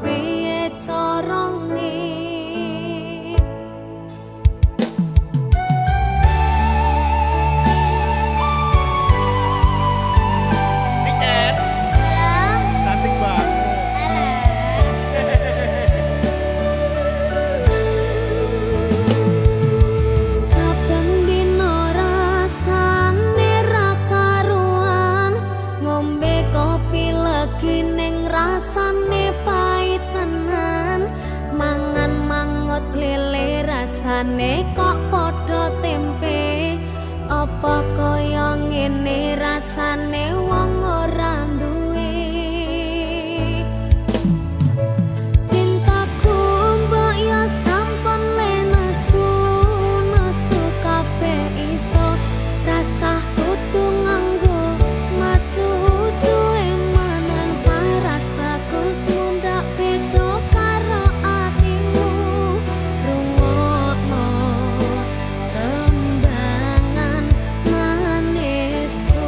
piye carane. Cantik banget. Saben dina rasane ra karuan, ngombe kopi legi ning rasane pait tenan, mangan mangut lele rasane kok padha tempe, apa kaya ngene rasane wong ora duwe. Cintaku mbok ya sampun le nesu kabeh iso rasah kudu nganggo maju duwe manan paras bagus mundak beda karo atimu. Rungokno tembangan manisku.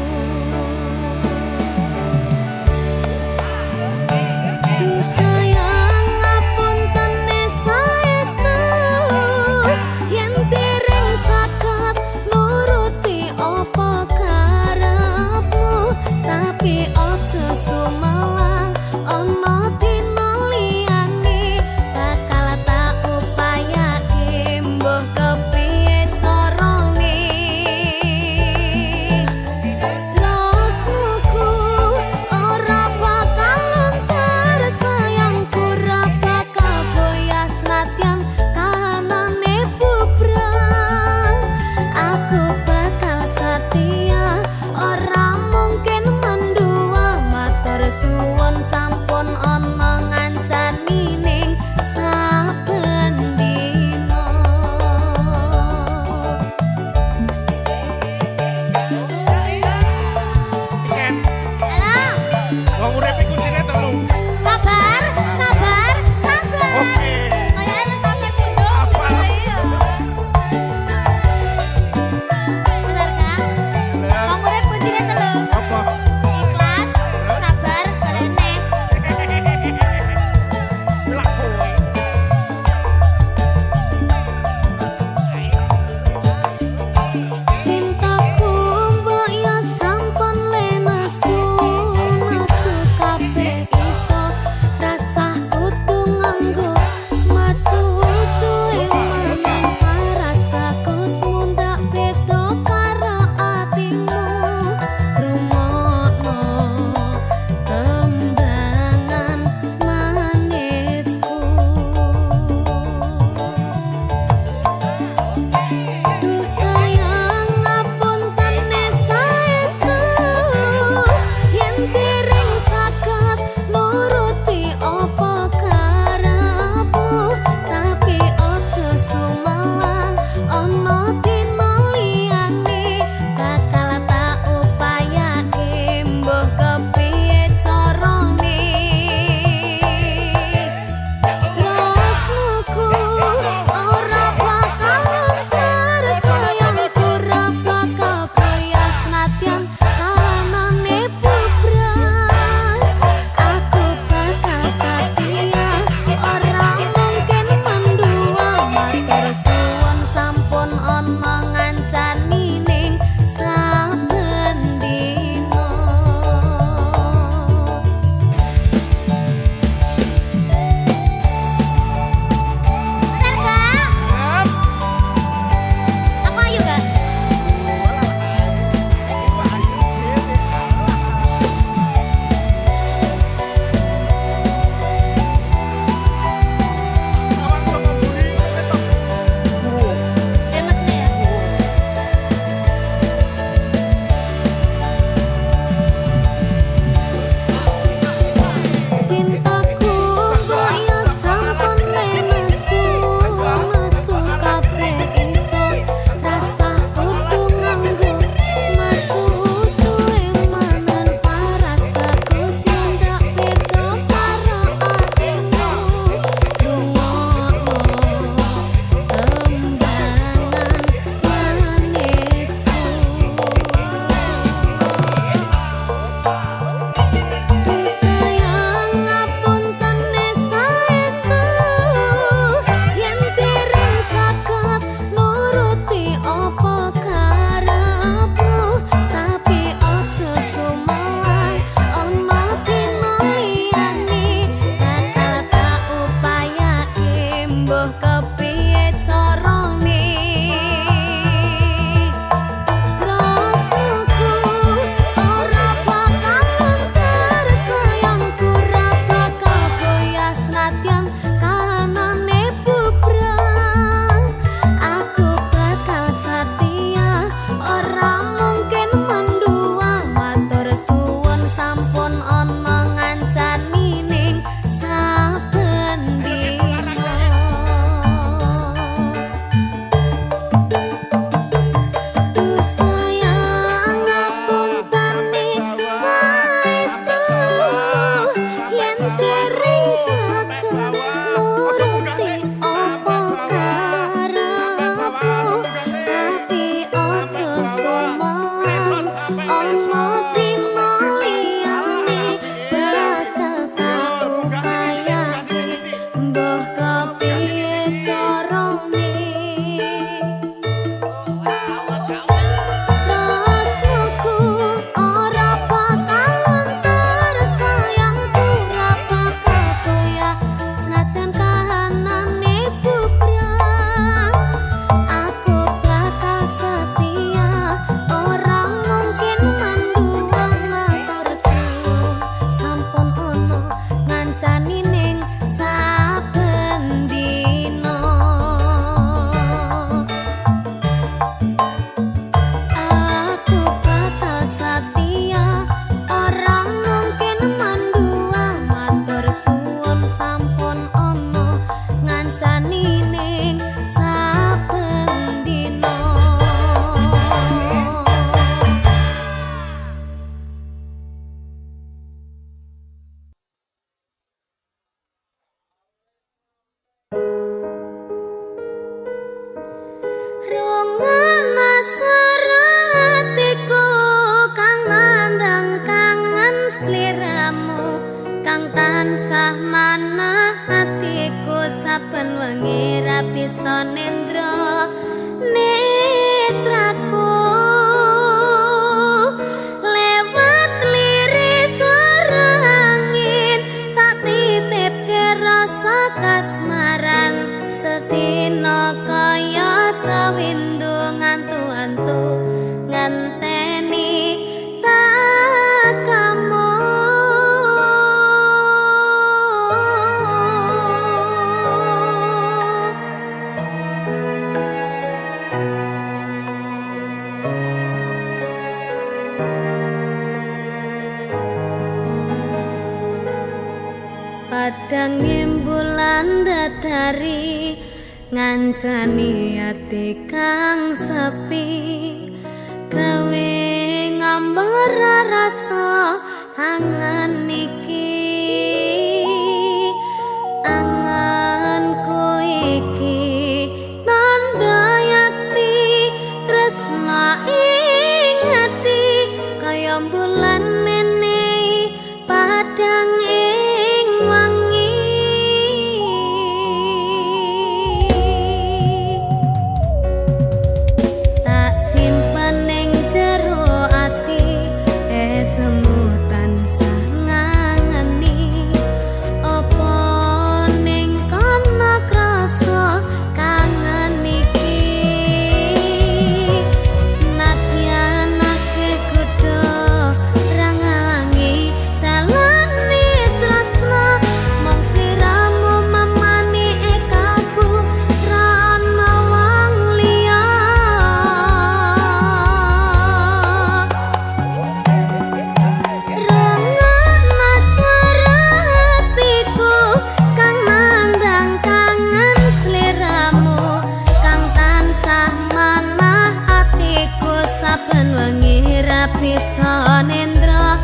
liring sampai saged bawah. Ojo munggah nuruti sih. apa Sampai bawah. karepmu tapi ojo sumelan ono dina liyane bakal tak upayake mbah kepiye carane rasaku ora bakalan tersayangku ora bakal koyak senajan kahanane bubrang aku bakal setia ora mungkin manduang matur suwun sampun ono ngancani ning saben dina aku bakal setia ora mungkin manduang matur suwun sampun ono ngancani ning saben dina Rongana saratiku kang ngandang kangen sliramu kang tansah manah hatiku saben wengi ra bisa nendra netraku lewat liris suara angin tak titipke rasa kasmaran sedina kaya sawindu ngantu-antu ngenteni takamu padang bulan datari ngancani ati kang sepi gawe ngambar rasa angan iki anganku iki tanda yakti tresna ing ati kaya bulan menehi padang ing wangi tak simpen ning jero ati semu tansah ngangeni apa ning kana krasa kangen iki nadyanake kudu rangangi dalane tresna mong sliramu memani ekaku ra ana wong liya Rongana suara hatiku kang nandang kangen sliramu kang tansah manah atiku saben wengi ra bisa nendra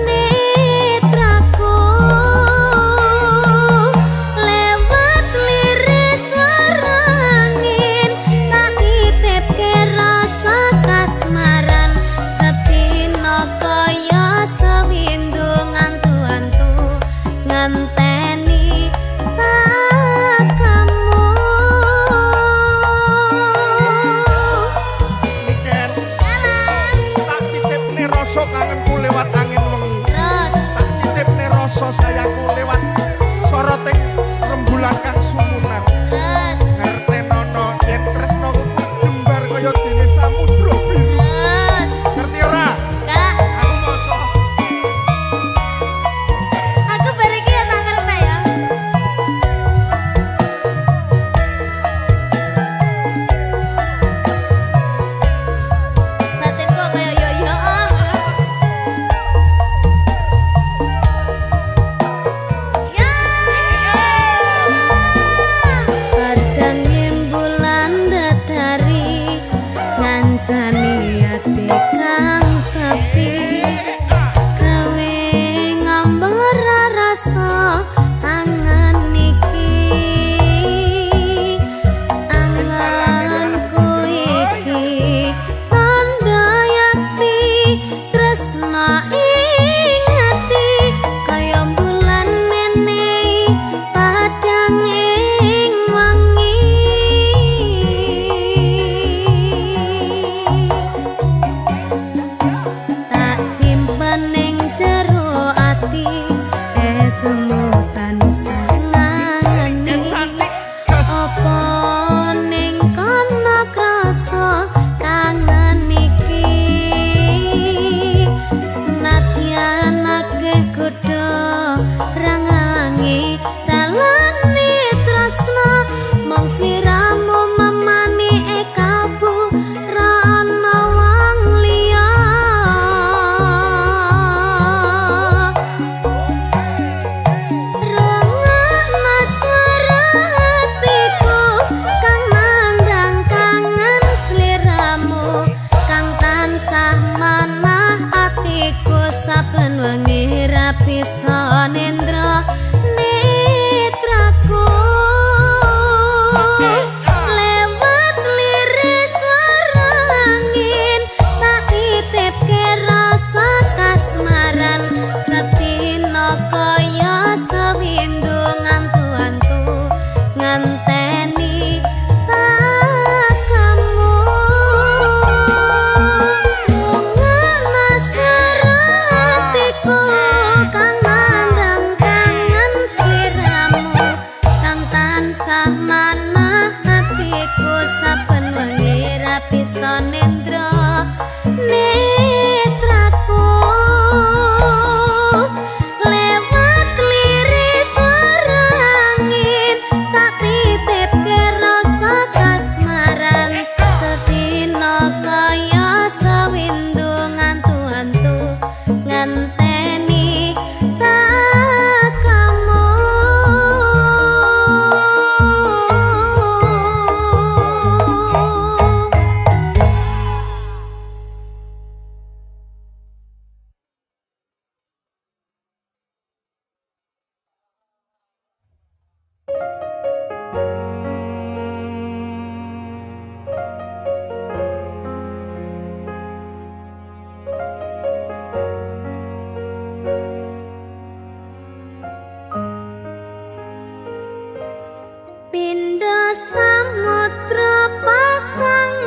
netraku lewat liris suara angin tak titipke rasa kasmaran sedina kaya sawindu ngantu-antu ngenteni takamu Niken tak titipne rasa kangenku lewat angin wengi. terus Tak titipne rasa sayangku lewat soroting rembulan kang sumunan. terus Ngertenono yen tresnaku jembar kaya dene samudra biru. terus Ngerti ora? kak Aku maca. aku bariki ya tak ngerti ya batinku kaya yo-yo saben wengi rapi sonendra netraku lewat liris suara angin tak titip ke rasa kasmaran sedina kaya sewindu ngantu-antu ngenteni tak kamu. Pindha samudra pasang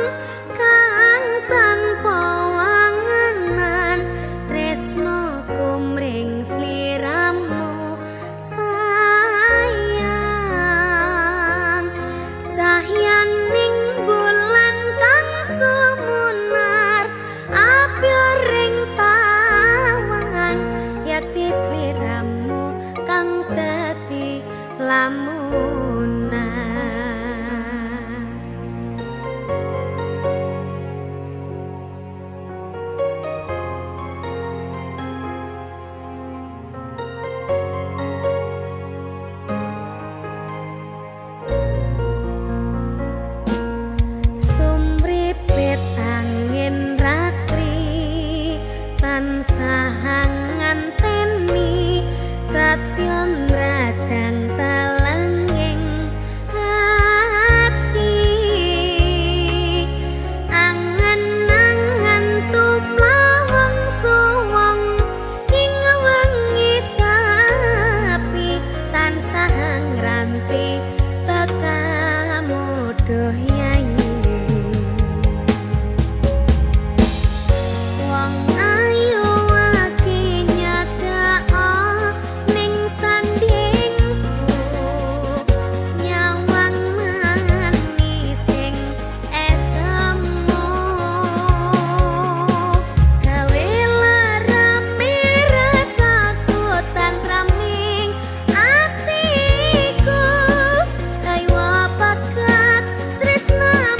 kang tanpa wangenan tresno kumring sliramu sayang cahyaning bulan kang sumunar api ring tawang yakti sliramu kang dadi lamunan. Sumripit angin ratri tansah nganteni satyon rajang talanging hati angen-angen tumlawang suwung ing wengi sapi tansah ngranti tekamu doh yayi wong ayu aki nyadao ning sandingku nyawang manising esemu gawe larame rasaku tantraming atiku kaya bakat tresnamu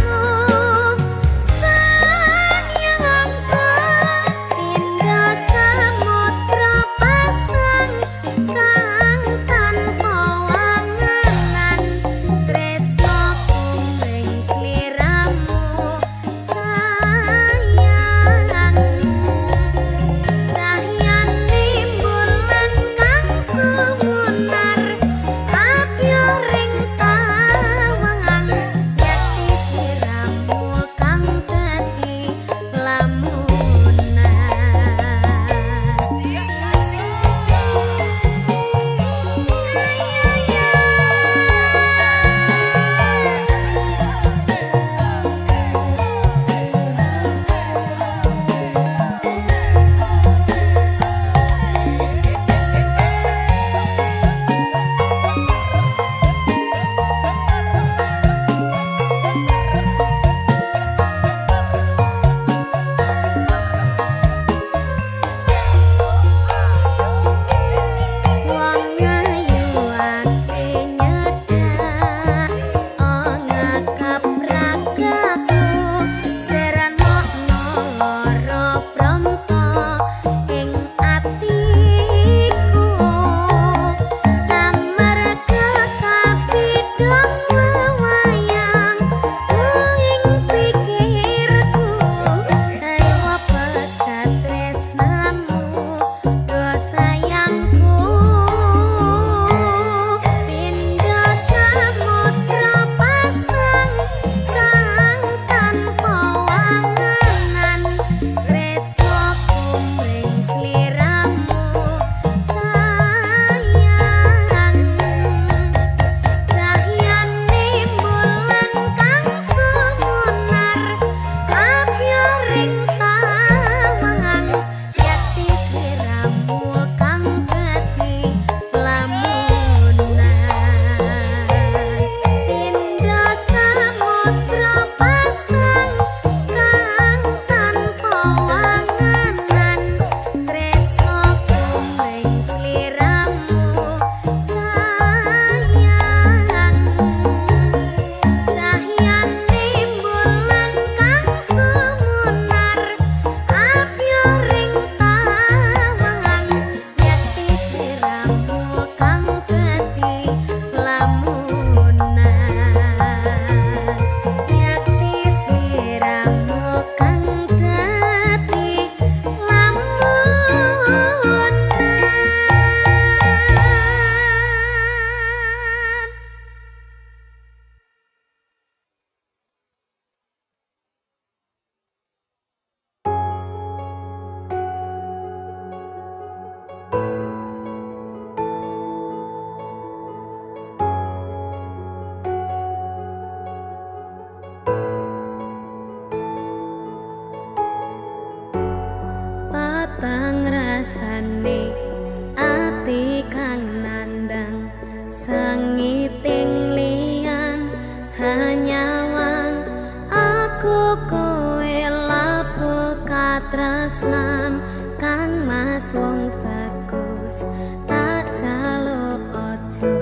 Sangiting liyan hanyawan aku kowe labuh katresnan kang mas wong bagus tak jaluk ojo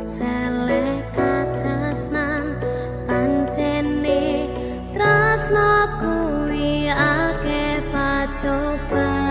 seleh katresnan pancene tresno kuwi akeh pacoban.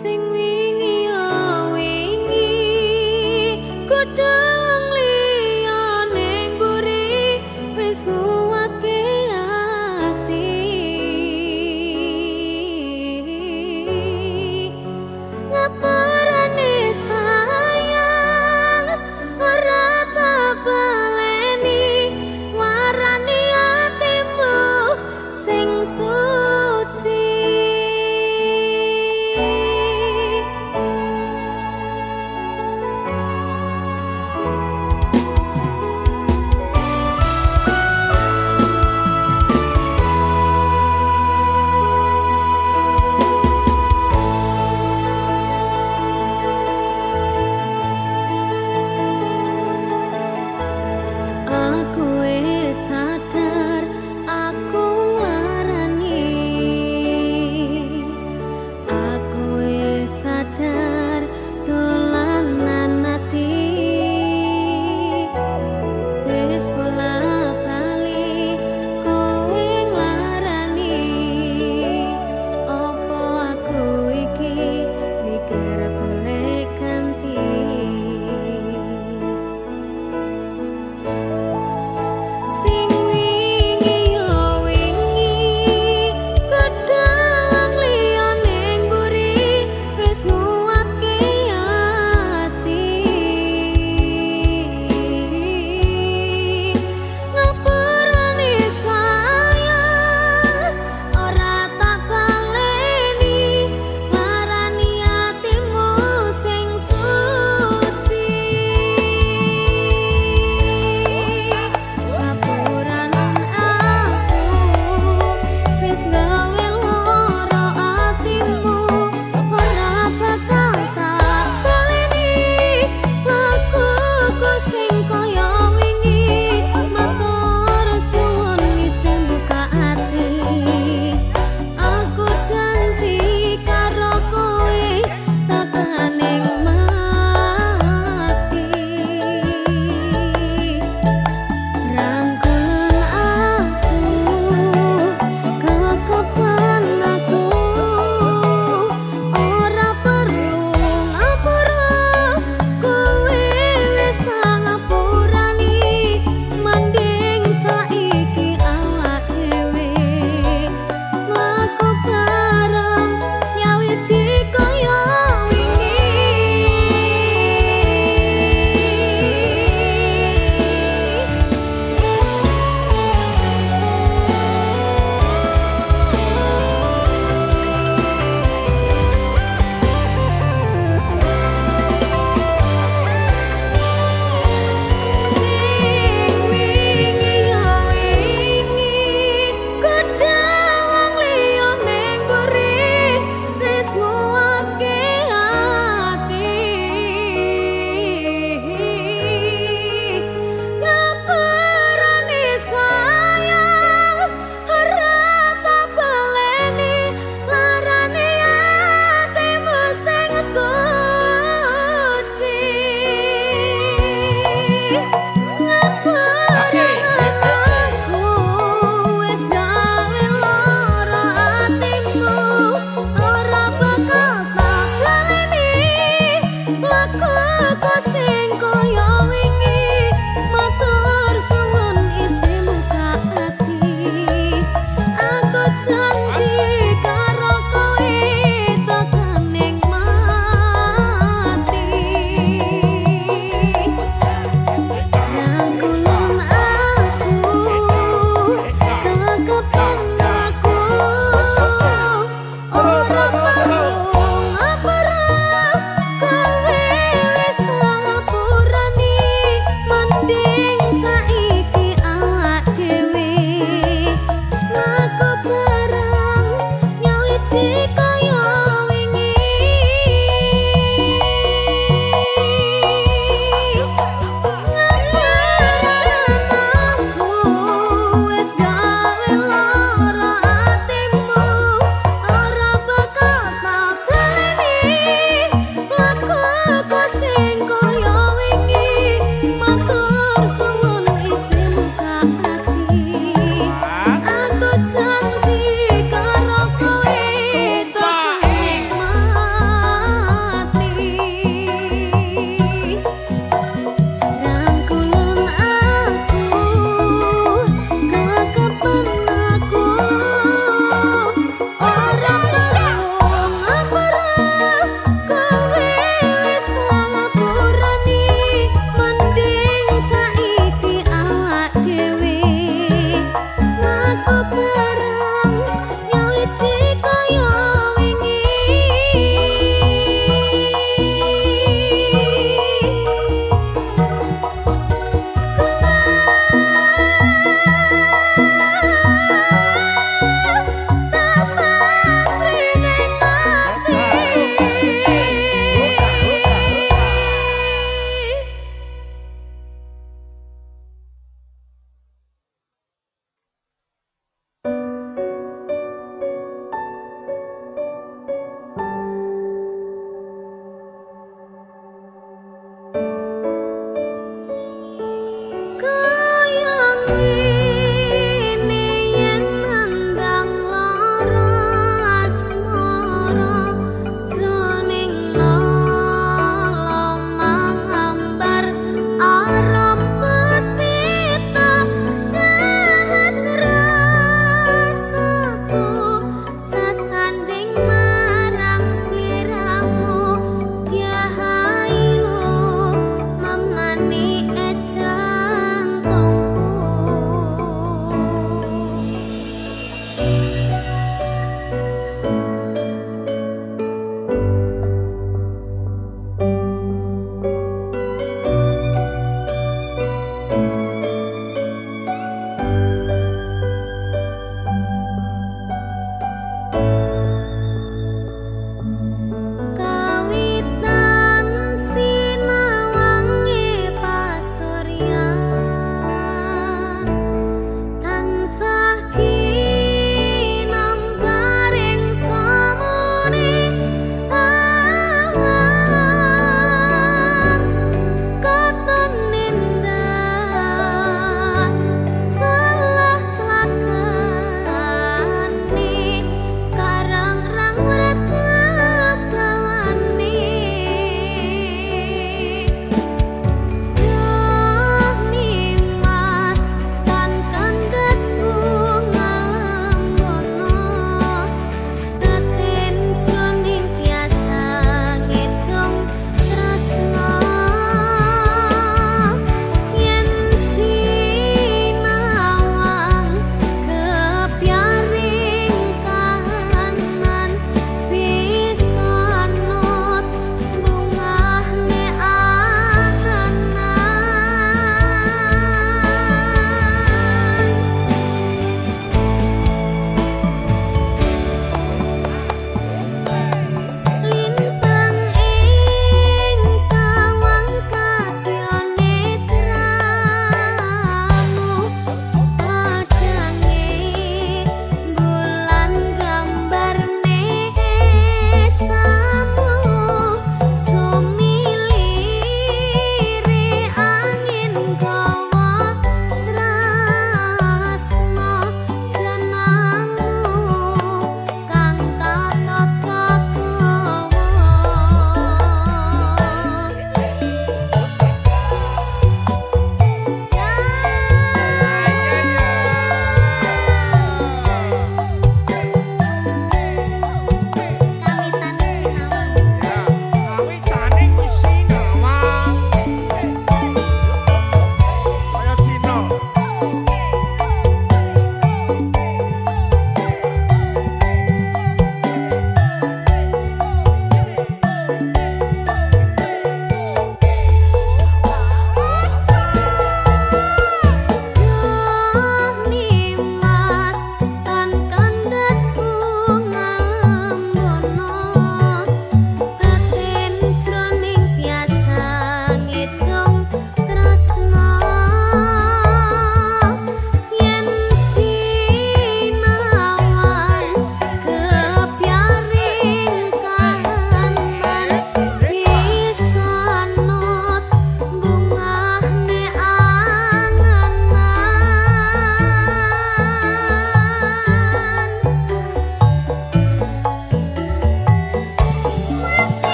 sing wingi yo wingi kudu wong liya ning mburi wis nguwake ati ngapurane sayang ora tak baleni warani atimu sing suci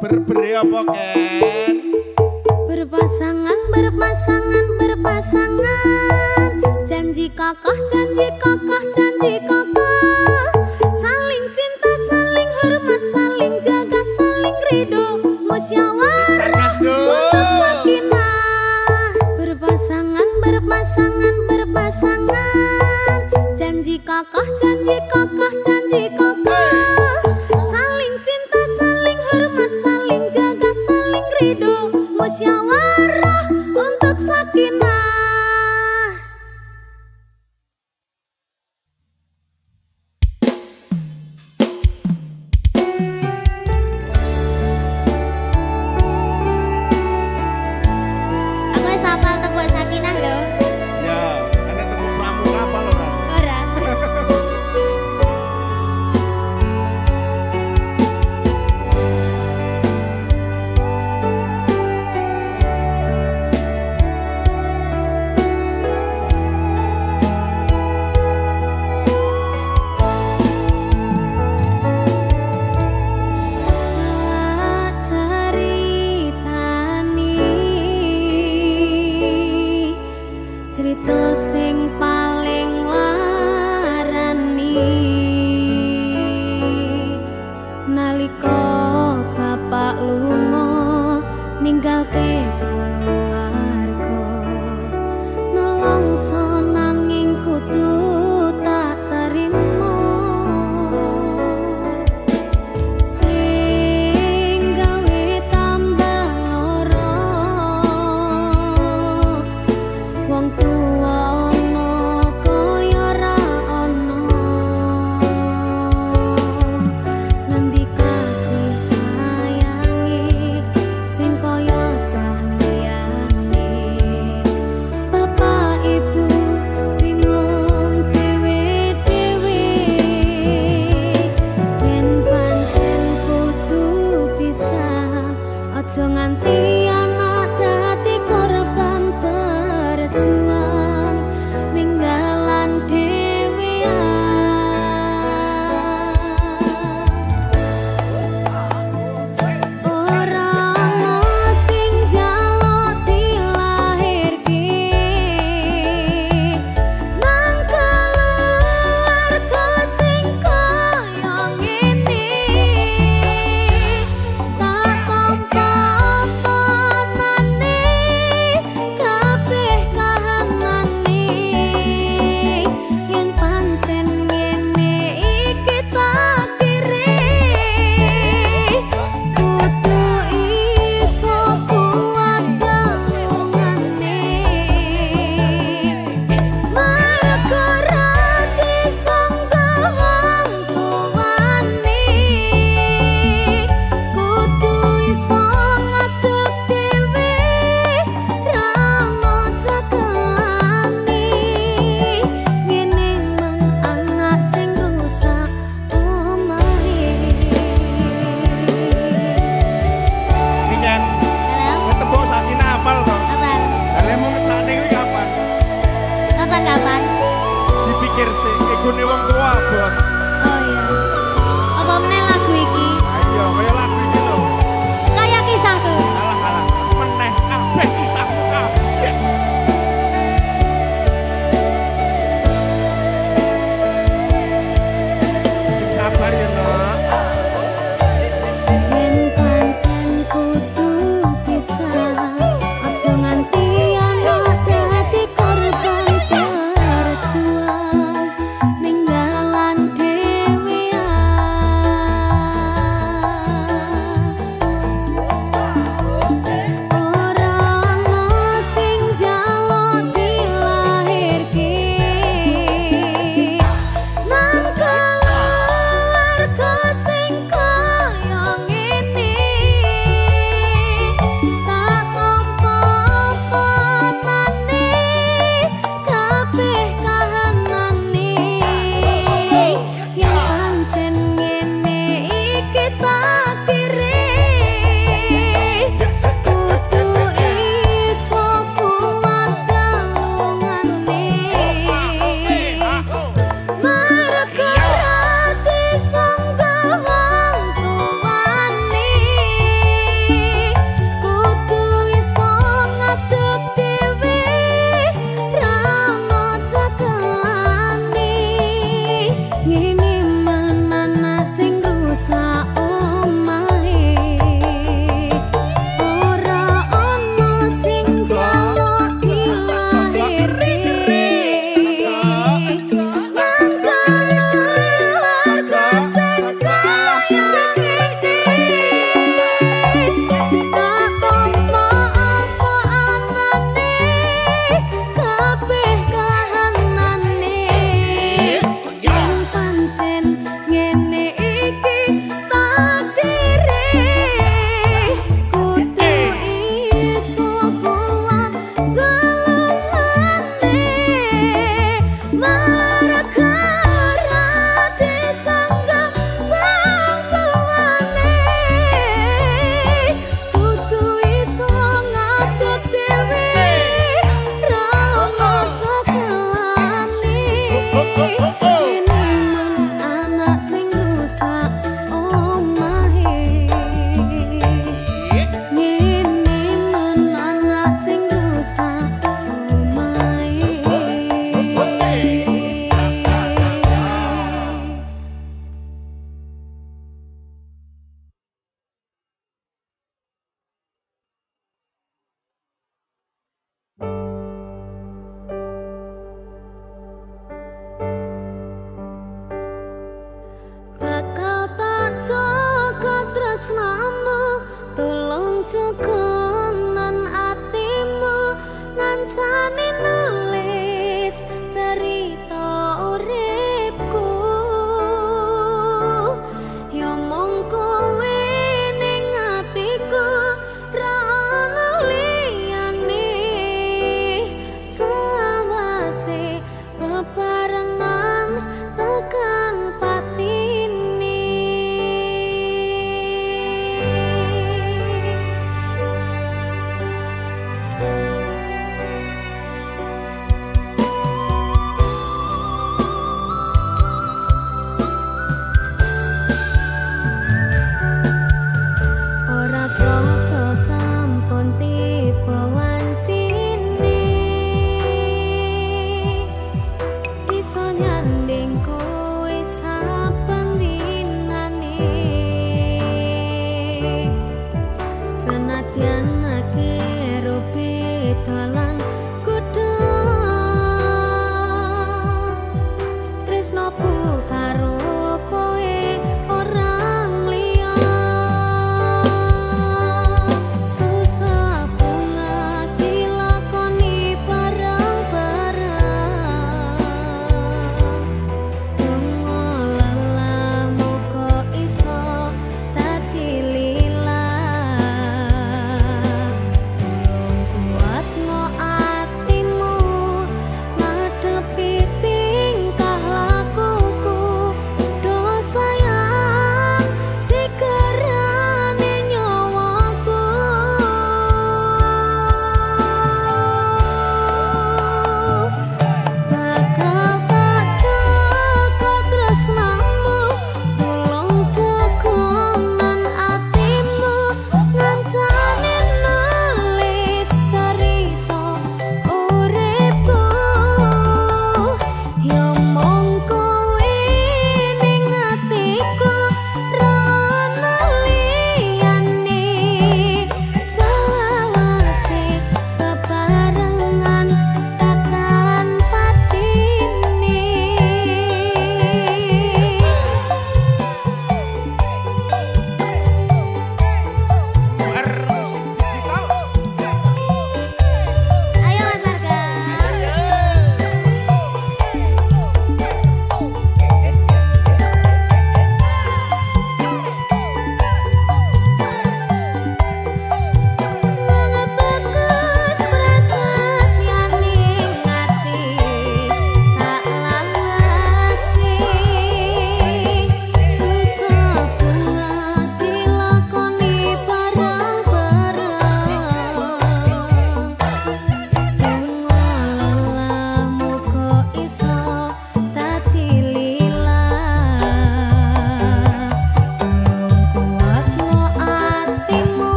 berberi apa Ken? Berpasangan, berpasangan, berpasangan. Janji kokoh, janji kokoh, janji kokoh. Saling cinta, saling hormat, saling jaga, saling ridho, musyawarah untuk sakinah. Berpasangan, berpasangan, berpasangan. Janji kokoh, janji kokoh, janji kokoh. Saling cinta, saling hormat, saling jaga, saling ridho, musyawarah untuk sakinah. Aku wis hafal tembok sakinah lho. Ya, ana temu pramuka apa lho? Ora. Cerita sing paling larani nalika bapak lunga ninggalke keluarga nelongso nanging kudu tak terima sing gawe tambah lara wong tuwa ana kaya ra ana ngendi kasih sayangi sing kaya cah liyane bapak ibu bingung dhewe-dhewe yen pancen kudu pisah aja nganti anak dadi korban berjuang ninggalan ora ana sing njaluk dilahirke nang keluarga sing kaya ngene tak tampa panane kabeh kahanane yen pancen ngene iki takdire kudu iso kuat galungane mergo ra disangga wong tuwane kudu iso ngadeg dhewe ra ono cekelane ngene men anak sing rusak omahe. Ken, Halo, tembok sakinah apal to? kapan? Lah mau ngecane kuwi kapan? Kapan? Dipikir sih, egone wong tua abot. Oh iya. Apa meneh lagu iki? Ayo, kaya lagu iki lho. Kayak kisahku. Alah, meneh kabeh kisahmu kabeh. Sabar ya, Nak. Yen pancen kudu pisah, aja nganti anak dadi korban berjuang ninggalan dhewean.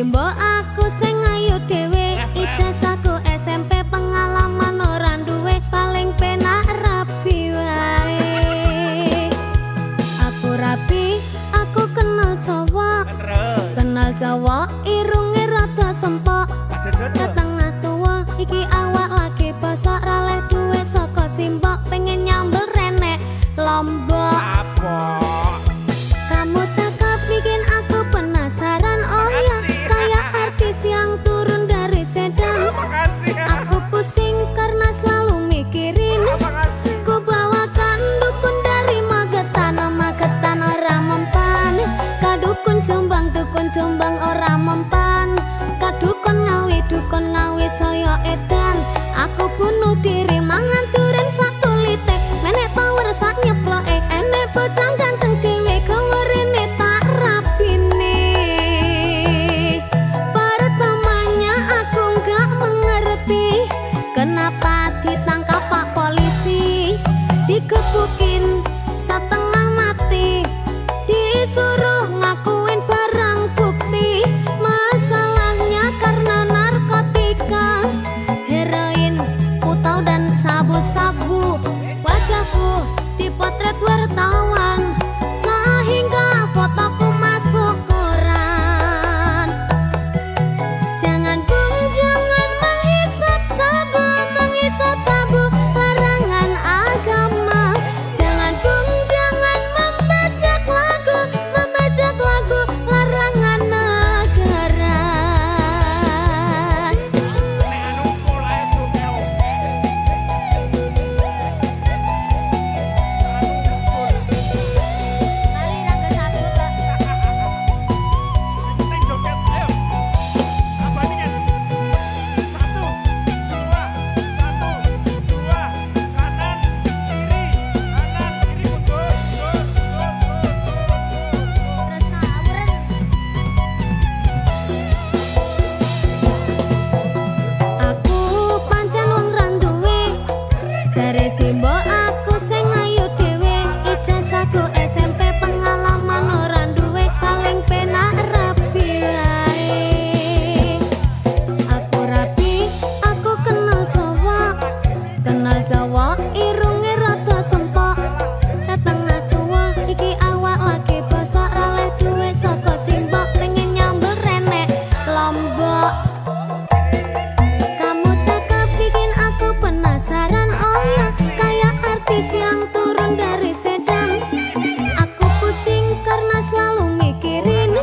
mbok aku sing ayu dhewe, ijazahku SMP pengalaman ora duwe, paling penak rapi wae. Aku rapi, aku kenal cowok, irunge rada sempok, setengah tua iki awak lagi bosok, raleh duwe saka simbok, pengen nyambel renek Lombok. Kamu cakep bikin aku penasaran, oh ya kayak artis yang turun dari sedan. Aku pusing karena selalu mikirin, ku bawakan dukun dari Magetan, Magetan ora mempan. Kadukun Jombang ora mempan. Kadukun Ngawi saya edan. Aku bunuh diri mangan duren sak kulite, menek power sak nyeploke, enek bocah ganteng dhewe gawerene tak rapine. Pertamanya aku nggak mengerti kenapa ditangkap Pak Polisi, digebukin setengah mati, disuruh ngakuin barang bukti. Masalahnya karena narkotika, heroin, putau dan sabu-sabu. Wajahku dipotret wartawan sehingga fotoku masuk koran. Jangan bung, jangan menghisap sabu, larangan agama. Jangan bung, jangan membajak lagu, larangan negara. Aku pancen wong randuwe, jare simbok aku sing ayu dhewe, ijazahku SMP pengalaman ora duwe, paling penak rapi wae. Aku rapi, aku kenal cowok, irunge rada sempok, setengah tua iki awak lagi bosok, raleh duwe saka simbok, pengen nyambel renek Lombok. Kamu cakep bikin aku penasaran, oh ya kayak artis yang turun dari sedan. Aku pusing karena selalu mikirin,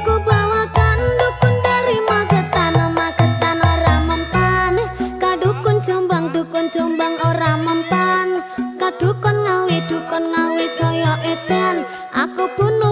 ku bawakan dukun dari Magetan, Magetan ora mempan. Kadukun Jombang ora mempan. Kadukun Ngawi saya edan. Aku bunuh